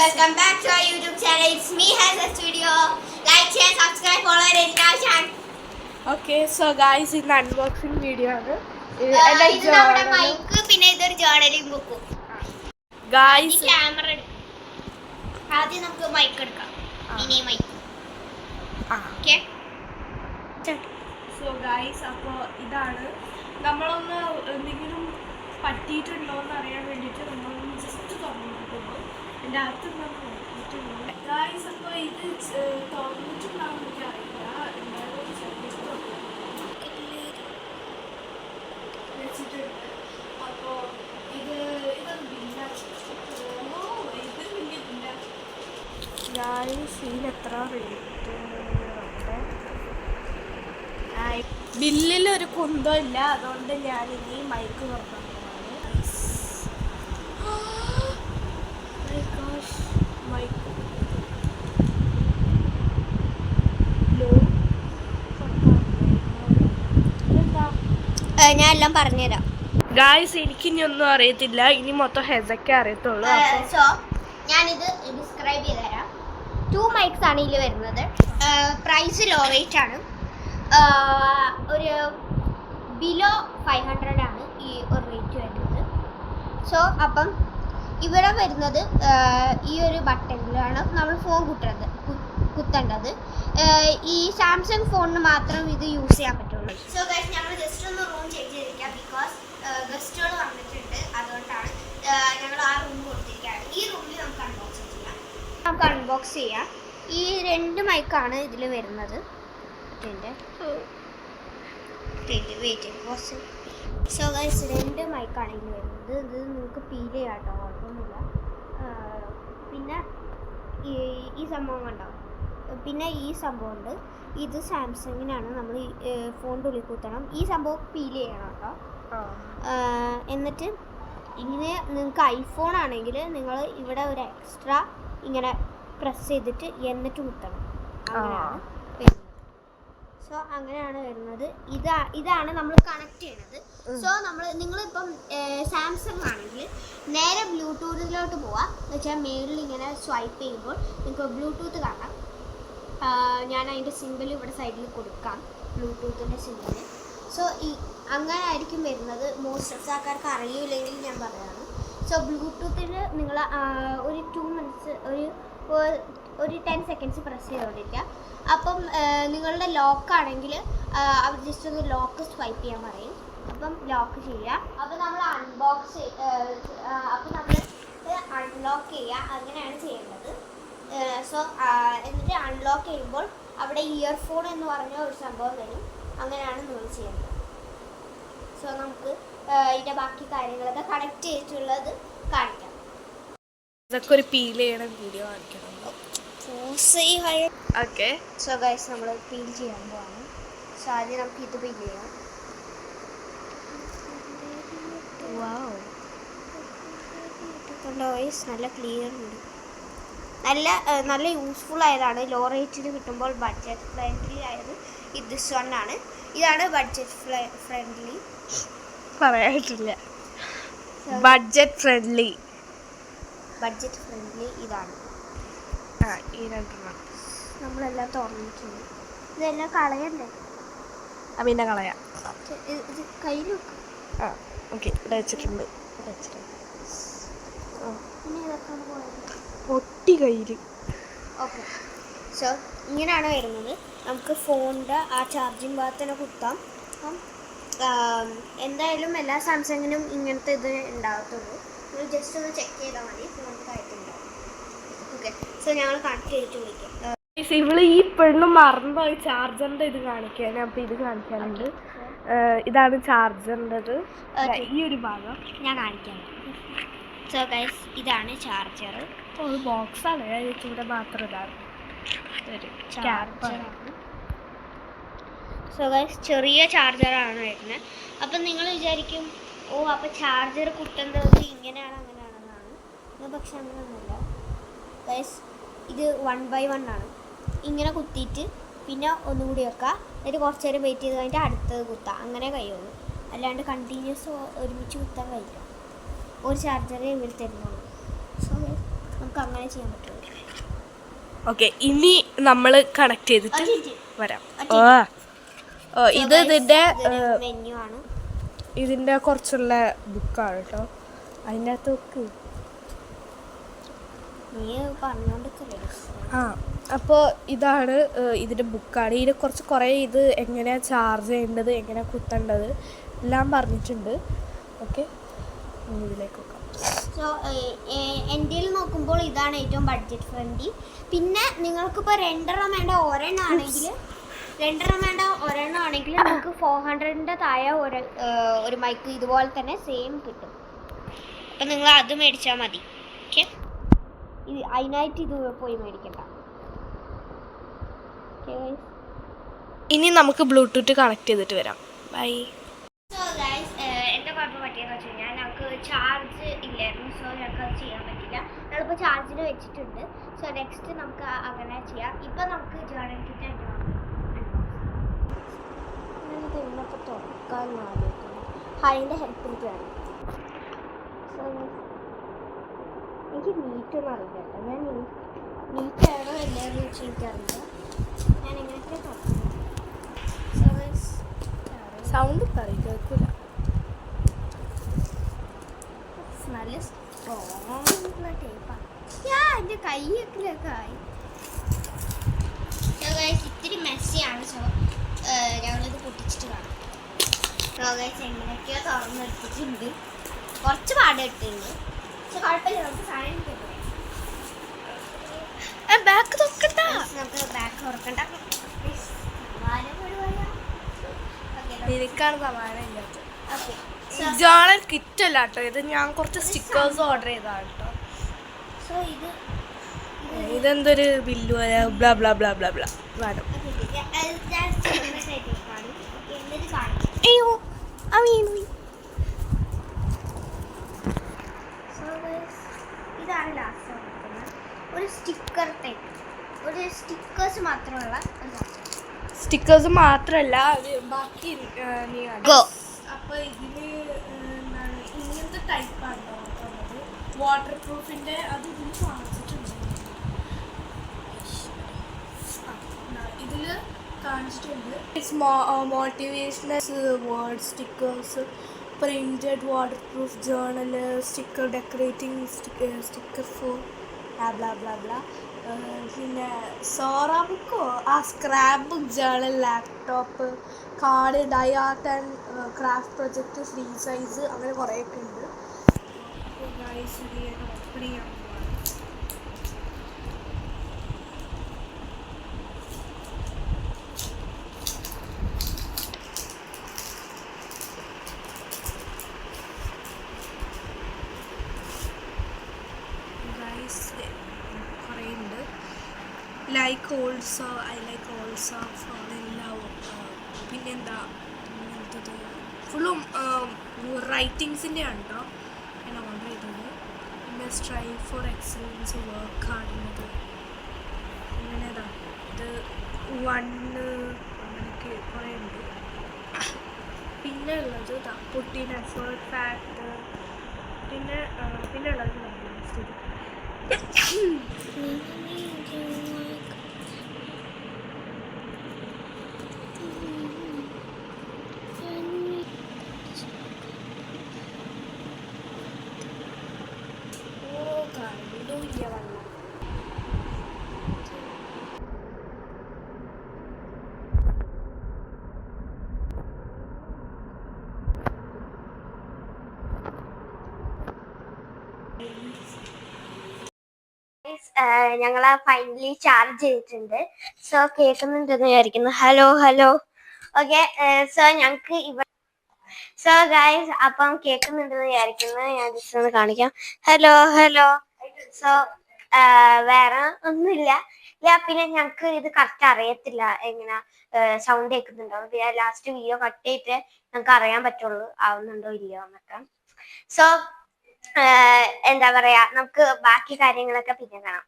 welcome back to our YouTube channel. It's me, Hazza Studio. Like, share, subscribe, follow our channel. Okay, so guys, in the unboxing video, This is our mic, പിന്നെ ഇതൊരു journaling book. Guys, camera. ആദ്യം നമുക്ക് mic എടുക്കാം. Mini mic. Okay. So guys, അപ്പോൾ ഇതാണ് നമ്മളൊന്ന് എന്തെങ്കിലും പറ്റിയിട്ടുണ്ടോ എന്ന് അറിയാൻ വേണ്ടിയിട്ട് നമ്മളൊന്ന് ജസ്റ്റ് തുറന്നിട്ടുള്ളൂ. എൻ്റെ അകത്ത് നോക്കിയിട്ടുണ്ട് ഗായ്സ്. അപ്പോൾ ഇത് തുറന്നിട്ടുണ്ടാവും എനിക്കറിയില്ല, എന്തായാലും വെച്ചിട്ടുണ്ട്. അപ്പോൾ ഇതൊന്ന് ബില്ലാണോ, ഇത് വലിയതില്ല ഗായ്സ്. ഇതിനെത്ര റേറ്റ്? ബില്ലിൽ ഒരു കുന്തം ഇല്ല, അതുകൊണ്ട് ഞാൻ ഇനി മൈക്ക് തുറന്നു. ഞാൻ എല്ലാം പറഞ്ഞുതരാം ഗായ്സ്. എനിക്ക് ഇനി ഒന്നും അറിയത്തില്ല, ഇനി മൊത്തം ഹെസൊക്കെ അറിയത്തുള്ളൂ. സോ ഞാനിത് ഡിസ്ക്രൈബ് ചെയ്ത് തരാം. 2 mics ആണ് ഇതിൽ വരുന്നത്. പ്രൈസ് ലോ റേറ്റ് ആണ്. ഒരു ബിലോ 500 ആണ് ഈ ഒരു റേറ്റ് വരുന്നത്. സോ അപ്പം ഇവിടെ വരുന്നത് ഈ ഒരു ബട്ടണിലാണ് നമ്മൾ ഫോൺ കുത്തേണ്ടത്. ഈ സാംസങ് ഫോണിന് മാത്രം ഇത് യൂസ് ചെയ്യാൻ പറ്റുള്ളൂ. സോ ഗൈസ്, ഞങ്ങൾ ജസ്റ്റ് ഒന്ന് റൂം ചേഞ്ച് ചെയ്തിരിക്കാം, ബിക്കോസ് ഗസ്റ്റുകൾ വന്നിട്ടുണ്ട്. അതുകൊണ്ടാണ് ഞങ്ങൾ ആ റൂം കൊടുത്തിരിക്കുകയാണ്. ഈ റൂമിൽ നമുക്ക് അൺബോക്സ് ചെയ്യാം. ഈ 2 മൈക്കാണ് ഇതിൽ വരുന്നത്. സോ ഗൈസ്, 2 മൈക്കാണ് ഇതിൽ വരുന്നത്. ഇത് നിങ്ങൾക്ക് ഫീൽ ചെയ്യാം കേട്ടോ, കുഴപ്പമൊന്നുമില്ല. പിന്നെ ഈ സംഭവം കണ്ടോ, പിന്നെ ഈ സംഭവം ഉണ്ട്. ഇത് സാംസങ്ങിനാണ്. നമ്മൾ ഫോണിൻ്റെ ഉള്ളിൽ കുത്തണം. ഈ സംഭവം ഫീൽ ചെയ്യണം കേട്ടോ. എന്നിട്ട് ഇങ്ങനെ നിങ്ങൾക്ക് ഐഫോൺ ആണെങ്കിൽ നിങ്ങൾ ഇവിടെ ഒരു എക്സ്ട്രാ ഇങ്ങനെ പ്രസ് ചെയ്തിട്ട് എന്നിട്ട് കുത്തണം. അങ്ങനെയാണ് വരുന്നത്. സോ അങ്ങനെയാണ് വരുന്നത്. ഇതാണ് നമ്മൾ കണക്ട് ചെയ്യണത്. സോ നിങ്ങളിപ്പം സാംസങ് ആണെങ്കിൽ നേരെ ബ്ലൂടൂത്തിലോട്ട് പോവാം. എന്ന് വെച്ചാൽ മേളിൽ ഇങ്ങനെ സ്വൈപ്പ് ചെയ്യുമ്പോൾ നിങ്ങൾക്ക് ബ്ലൂടൂത്ത് കാണാം. ഞാൻ അതിൻ്റെ സിമ്പിൾ ഇവിടെ സൈഡിൽ കൊടുക്കാം, ബ്ലൂടൂത്തിൻ്റെ സിമ്പിൾ. സോ അങ്ങനെ ആയിരിക്കും വരുന്നത്. മോസ്റ്റ് ഓഫ് ആൾക്കാർക്ക് അറിയില്ലെങ്കിൽ ഞാൻ പറയുകയാണ്. സോ ബ്ലൂടൂത്തിൽ നിങ്ങൾ ഒരു 2 minutes ഒരു 10 seconds പ്രസ് ചെയ്തുകൊണ്ടിരിക്കുക. അപ്പം നിങ്ങളുടെ ലോക്കാണെങ്കിൽ അവർ ജസ്റ്റ് ഒന്ന് ലോക്ക് സ്വൈപ്പ് ചെയ്യാൻ പറയും. അപ്പം ലോക്ക് ചെയ്യുക. അപ്പം നമ്മൾ അൺലോക്ക് ചെയ്യുക. അങ്ങനെയാണ് ചെയ്യേണ്ടത്. സോ എന്നിട്ട് അൺലോക്ക് ചെയ്യുമ്പോൾ അവിടെ ഇയർഫോൺ എന്ന് പറഞ്ഞ ഒരു സംഭവം വരും. അങ്ങനെയാണ് നിങ്ങൾ ചെയ്യേണ്ടത്. സോ നമുക്ക് ഇതിൻ്റെ ബാക്കി കാര്യങ്ങളൊക്കെ കണക്ട് ചെയ്തിട്ടുള്ളത് കാണിക്കാം. ഇതൊക്കെ ഒരു പീൽ ചെയ്യണ വീഡിയോ കാണിക്കണം. ഓക്കെ, സോ ഗൈസ്, നമ്മൾ പീൽ ചെയ്യാൻ പോവാണ്. സോ ആദ്യം നമുക്ക് ഇത് പീൽ ചെയ്യാം. വോയിസ് നല്ല ക്ലിയർ ഉണ്ട്. നല്ല യൂസ്ഫുൾ ആയതാണ്. ലോ റേറ്റിൽ കിട്ടുമ്പോൾ ബഡ്ജറ്റ് ഫ്രണ്ട്ലി ആയത് ഇത് ആണ്. ഇതാണ് ബഡ്ജറ്റ് ഫ്രണ്ട്ലി. പറയാനില്ല. ബഡ്ജറ്റ് ഫ്രണ്ട്ലി ഇതാണ്. ഈ 2 നമ്മളെല്ലാം തുറന്നിട്ടുണ്ട്. ഇതെല്ലാം കളയണ്ടേ? പിന്നെ കളയാം. ഇത് കയ്യിൽ ഓക്കെ, ഇവിടെ വെച്ചിട്ടുണ്ട്. പിന്നെ ഇതൊക്കെയാണ് പോയത് പൊട്ടി കയ്യിൽ. ഓക്കെ, സോ ഇങ്ങനെയാണ് വരുന്നത്. നമുക്ക് ഫോണിൻ്റെ ആ ചാർജിങ് ഭാഗത്തിന് കുത്താം. അപ്പം എന്തായാലും എല്ലാ സാംസങ്ങിനും ഇങ്ങനത്തെ ഇത് ഉണ്ടാകത്തുള്ളൂ. നിങ്ങൾ ജസ്റ്റ് ഒന്ന് ചെക്ക് ചെയ്താൽ മതി, ഫോണിൻ്റെ ആയിട്ടുണ്ടാവും. ഓക്കെ, സോ ഞങ്ങൾ കണക്ട് ചെയ്തിട്ട് വിളിക്കാം. ഇവള് ഈ പെണ്ണ് മറന്നുപോയി ചാർജറിൻ്റെ ഇത് കാണിക്കാൻ. അപ്പോൾ ഇത് കാണിക്കാനുണ്ട്. ഇതാണ് ചാർജറിൻ്റെത്. ഈ ഒരു ഭാഗം ഞാൻ കാണിക്കാം. സോ ഗൈസ്, ഇതാണ് ചാർജർ. ഒരു ബോക്സാണ്. ഇവിടെ മാത്രം ഇതാണ് ഒരു ചാർജറാണ്. സോ ഗൈസ്, ചെറിയ ചാർജറാണ് വരുന്നത്. അപ്പം നിങ്ങൾ വിചാരിക്കും, അപ്പോൾ ചാർജർ കുത്തേണ്ടത് ഇങ്ങനെയാണ് അങ്ങനെയാണെന്നാണ്. പക്ഷെ അങ്ങനെയൊന്നുമില്ല ഗൈസ്. ഇത് 1 by 1 ആണ്. ഇങ്ങനെ കുത്തിയിട്ട് പിന്നെ ഒന്നുകൂടി വെക്കുക. എന്നിട്ട് കുറച്ച് നേരം വെയിറ്റ് ചെയ്ത് കഴിഞ്ഞിട്ട് അടുത്തത് കുത്താം. അങ്ങനെ കഴിയുള്ളൂ. അല്ലാണ്ട് കണ്ടിന്യൂസ് ഒരുമിച്ച് കുത്താൻ കഴിയില്ല. ഒരു ചാർജറേ ഇവർ തരുന്നുള്ളൂ. സോ നമുക്ക് നമുക്ക് അങ്ങനെ ചെയ്യാൻ പറ്റുള്ളൂ. ഓക്കെ, ഇനി നമ്മൾ കണക്ട് ചെയ്തിട്ട് വരാം. ഇത് മെനു ആണ്. ഇതിൻ്റെ കുറച്ചുള്ള ബുക്കാണ് കേട്ടോ. അതിൻ്റെ അകത്ത് ബുക്ക് നീ പറഞ്ഞോണ്ടിരിക്കല്ലേ. അപ്പോൾ ഇതാണ് ഇതിൻ്റെ ബുക്കാണ്. ഇതിൽ കുറേ ഇത് എങ്ങനെയാണ് ചാർജ് ചെയ്യേണ്ടത്, എങ്ങനെയാണ് കുത്തേണ്ടത് എല്ലാം പറഞ്ഞിട്ടുണ്ട്. ഓക്കെ, ഇതിലേക്ക് നോക്കാം. സോ എൻ്റെ നോക്കുമ്പോൾ ഇതാണ് ഏറ്റവും ബഡ്ജറ്റ് ഫ്രണ്ട്ലി. പിന്നെ നിങ്ങൾക്കിപ്പോൾ രണ്ടെണ്ണം വേണ്ട ഒരെണ്ണം ആണെങ്കിൽ നിങ്ങൾക്ക് 400ൻ്റെ താഴെ ഒരു മൈക്ക് ഇതുപോലെ തന്നെ സെയിം കിട്ടും. അപ്പം നിങ്ങൾ അത് മേടിച്ചാൽ മതി. ഓക്കെ, അതിനായിട്ട് ഇത് പോയി മേടിക്കണ്ട. ഇനി നമുക്ക് ബ്ലൂടൂത്ത് കണക്ട് ചെയ്തിട്ട് വരാം. ബൈ. സോ ഗൈസ്, എന്താ കുഴപ്പം പറ്റിയെന്ന് വെച്ച് കഴിഞ്ഞാൽ ഞങ്ങൾക്ക് ചാർജ് ഇല്ലായിരുന്നു. സോ ഞങ്ങൾക്ക് അത് ചെയ്യാൻ പറ്റില്ല. ഞങ്ങളിപ്പോൾ ചാർജിന് വെച്ചിട്ടുണ്ട്. സോ നെക്സ്റ്റ് നമുക്ക് അങ്ങനെ ചെയ്യാം. ഇപ്പം നമുക്ക് ജേർണൽ കിറ്റ് ആയിട്ട് ഞാനിത് ഇന്നപ്പോൾ തുറക്കാൻ ആലോചിക്കുന്നു. അതിൻ്റെ ഹെൽപ്പ് എനിക്ക് വേണം. സോ എനിക്ക് നീറ്റൊന്നും അറിയില്ല കേട്ടോ. ഞാൻ നീറ്റാണോ എല്ലാവരും വെച്ച് എനിക്കറിയില്ല. ഞാൻ എങ്ങനെയൊക്കെ തുറക്കുന്നത്. സൗണ്ട് കേൾക്കില്ല. നല്ല സ്ട്രോങ് ടേപ്പാണ്. എൻ്റെ കൈയൊക്കെ ആയി. ഇത്തിരി മെസ്സിയാണ്. സോ ഞങ്ങളിത് പൊട്ടിച്ചിട്ട് കാണാം. സോ ഗൈസ്, എങ്ങനെയൊക്കെയോ തുറന്നെടുത്തിട്ടുണ്ട്. കുറച്ച് പാട് ഇട്ടിട്ടുണ്ട്. പക്ഷെ കുഴപ്പമില്ല, നമുക്ക് സാധനം കിട്ടും. ബാക്ക് തുറക്കണ്ട. നമുക്ക് ബാക്ക് തുറക്കണ്ട. എനിക്കാണ് സമാധാനം ഇല്ലാത്തത്. ജേർണൽ കിറ്റ് അല്ല കേട്ടോ ഇത്. ഞാൻ കുറച്ച് സ്റ്റിക്കേഴ്സ് ഓർഡർ ചെയ്തതാണ് കേട്ടോ. സോ ഇതെന്തൊരു ബില്ല് പോലെ blah bla bla bla blah വേണം. അയ്യോ ഇതാണ് ലാസ്റ്റ് ഒരു സ്റ്റിക്കർ ടൈപ്പ്. ഒരു സ്റ്റിക്കേഴ്സ് മാത്രമുള്ള സ്റ്റിക്കേഴ്സ് മാത്രമല്ല, ബാക്കി അപ്പോൾ ഇതിന് എന്താണ് ഇങ്ങനത്തെ ടൈപ്പാണ് വാട്ടർ പ്രൂഫിൻ്റെ. അത് ഇതിൽ കാണിച്ചിട്ടുണ്ട്. ഇതിൽ കാണിച്ചിട്ടുണ്ട് motivational word stickers, printed waterproof journal, sticker decorating sticker for bla bla bla. പിന്നെ സോറ ബുക്കോ scrapbook, journal, laptop, card, die art and craft project, free size, അങ്ങനെ കുറേയൊക്കെ ഉണ്ട്. ഓപ്പൺ ചെയ്യാൻ കുറേ ഉണ്ട്. Like also, I like also, എല്ലാം. പിന്നെന്താ ഇങ്ങനത്തത് ഫുള്ളും റൈറ്റിങ്സിൻ്റെ ആണ് കേട്ടോ ഞാൻ ഓർഡർ ചെയ്തത്. പിന്നെ സ്ട്രൈവ് ഫോർ എക്സലൻസ് വർക്ക് ഹാർഡിനത് അങ്ങനെതാ. ഇത് 1 അങ്ങനെയൊക്കെ കുറേ ഉണ്ട്. പിന്നെ ഉള്ളത് പുട്ടിൻ എഫേർട്ട് ഫാക്ടർ. പിന്നെ ഉള്ളത് ഞങ്ങൾ ഫൈനലി ചാർജ് ചെയ്തിട്ടുണ്ട്. സോ കേൾക്കുന്നുണ്ടെന്ന് വിചാരിക്കുന്നു. Hello okay. സോ ഞങ്ങൾക്ക് സോ ഗൈസ്, അപ്പം കേൾക്കുന്നുണ്ടെന്ന് വിചാരിക്കുന്നു. ഞാൻ ജസ്റ്റ് ഒന്ന് കാണിക്കാം. ഹലോ. സോ വേറെ ഒന്നുമില്ല. പിന്നെ ഞങ്ങൾക്ക് ഇത് കറക്റ്റ് അറിയത്തില്ല എങ്ങനെ സൗണ്ട് കേൾക്കുന്നുണ്ടോ. ലാസ്റ്റ് വീഡിയോ കട്ട് ചെയ്തിട്ട് ഞങ്ങൾക്ക് അറിയാൻ പറ്റുള്ളൂ ആവുന്നുണ്ടോ ഇല്ലയോ എന്നൊക്കെ. സോ എന്താ പറയാ, നമുക്ക് ബാക്കി കാര്യങ്ങളൊക്കെ പിന്നെ കാണാം.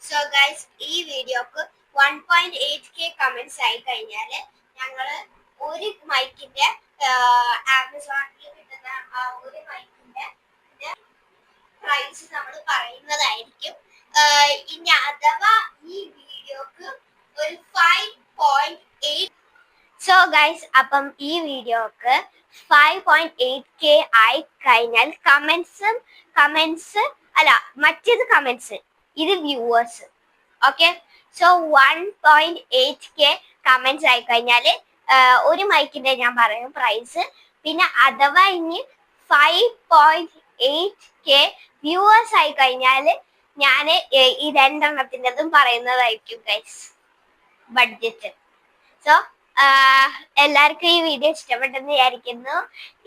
സോ ഗൈസ്, ഈ വീഡിയോക്ക് 1.8K കമന്റ്സ് ആയി കഴിഞ്ഞാല് ഞങ്ങള് ഒരു മൈക്കിന്റെ ആമസോണിൽ കിട്ടുന്ന ആ ഒരു മൈക്കിന്റെ പ്രൈസ് നമ്മൾ പറയുന്നതായിരിക്കും. ഇനി അഥവാ ഈ വീഡിയോക്ക് ഒരു 5.8 സോ ഗൈസ്, അപ്പം ഈ വീഡിയോക്ക് 5.8K ആയി കഴിഞ്ഞാൽ കമന്റ്സ് അല്ല, മറ്റേത് കമന്റ്സ്, ഇത് viewers. Okay, so 1.8K comments ആയി കഴിഞ്ഞാൽ ഒരു മൈക്കിന്റെ ഞാൻ പറയും പ്രൈസ്. പിന്നെ അഥവാ ഇനി 5.8K വ്യൂവേഴ്സ് ആയി കഴിഞ്ഞാൽ ഞാൻ ഈ രണ്ടെണ്ണത്തിൻ്റെതും പറയുന്നതായിരിക്കും ഗൈസ്, ബഡ്ജറ്റ്. സോ എല്ലാവർക്കും ഈ വീഡിയോ ഇഷ്ടപ്പെട്ടെന്ന് വിചാരിക്കുന്നു.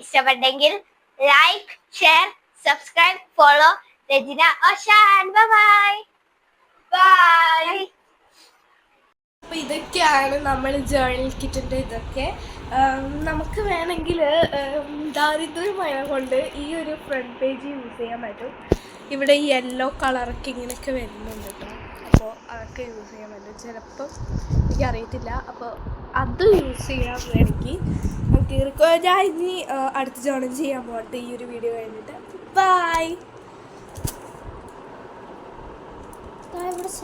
ഇഷ്ടപ്പെട്ടെങ്കിൽ like, share, subscribe, follow Rajina Oshan. Bye bye. അപ്പോൾ ഇതൊക്കെയാണ് നമ്മൾ ജേർണൽ കിറ്റിൻ്റെ ഇതൊക്കെ. നമുക്ക് വേണമെങ്കിൽ ദാരിദ്ര്യമയ കൊണ്ട് ഈ ഒരു ഫ്രണ്ട് പേജ് യൂസ് ചെയ്യാൻ പറ്റും. ഇവിടെ ഈ യെല്ലോ കളറൊക്കെ ഇങ്ങനെയൊക്കെ വരുന്നുണ്ട് കേട്ടോ. അപ്പോൾ അതൊക്കെ യൂസ് ചെയ്യാൻ പറ്റും. ചിലപ്പം എനിക്കറിയത്തില്ല. അപ്പോൾ അത് യൂസ് ചെയ്യാൻ വേണമെങ്കിൽ നമുക്ക് ഞാൻ ഇനി അടുത്ത് ജേർണൽ ചെയ്യാൻ പോകട്ടെ ഈ ഒരു വീഡിയോ കഴിഞ്ഞിട്ട്. ബൈ.